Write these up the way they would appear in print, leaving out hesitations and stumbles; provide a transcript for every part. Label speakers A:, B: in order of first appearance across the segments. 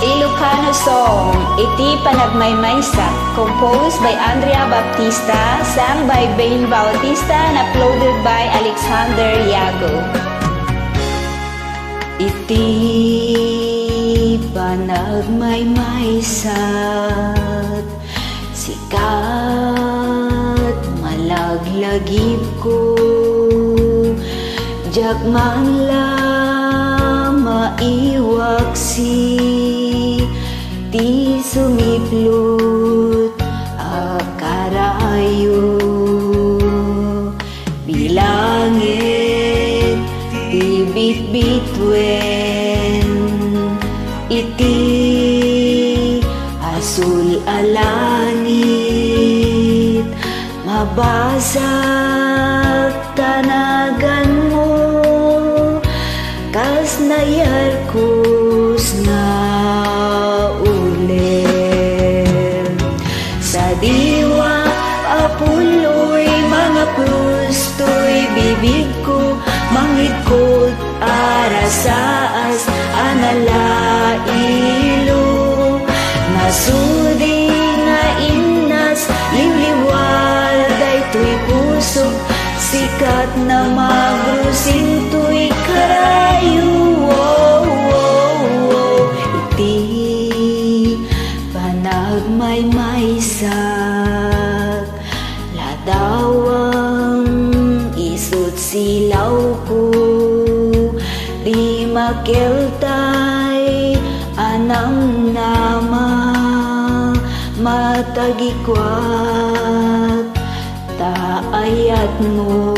A: Ilocano song, Iti Panagmaymaysa, composed by Andrea Baptista, sung by Bain Bautista, and uploaded by Alexander Yago. Iti panagmaymaysa, sikat malaglagip ko, jagman la maiwaksi, ti sumiplot akarayo, bilangit ti bitbitwen, iti asul alangit, mabasag tanagan mo, kas nayarkus na ulit. Sa diwa apuloy, mga prusto'y bibig ko, mangikot arasaas analailo, nasudi nga inas liwliwal daytoy puso, sikat na magrusin to'y karayo. Iti panagmaymaysak, ladawang isut silaw ko, di makeltay anam nama, matagikwat taayat mo,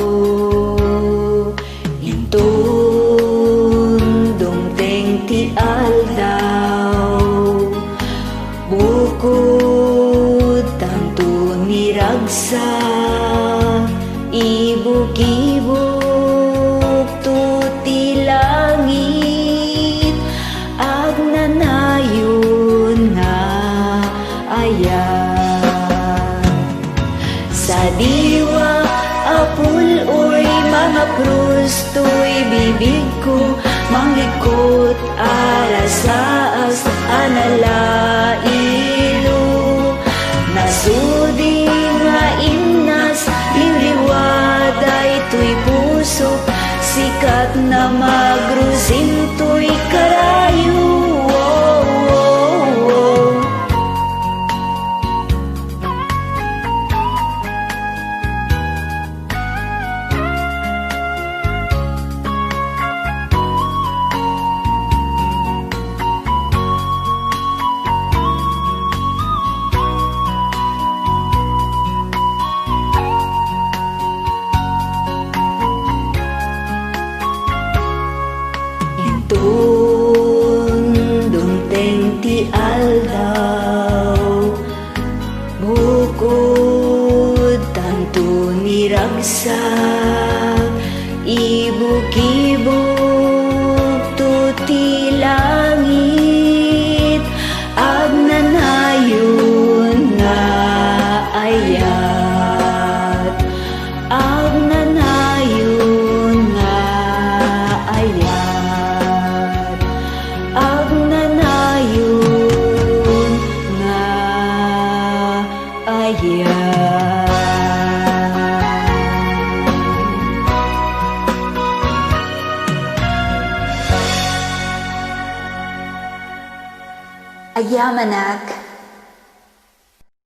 A: intun dumteng ti aldaw, bukod tanto niragsa, ibuk-ibuk tuti langit, agnanayon nga ayan. Sa diwa apuloy, mga prusto'y bibig ko, mangikot arasaas analailo, nasudi nga inas liwliwad daytoy puso, sikat na magrusin to'y karayo. Dumteng ti aldaw, bukod tanto niragsak, ibuk-ibuk tuti langit, agnanayon nga ayat, agnanayon nga ayat, agnanayon nga ayat. Ayamanak.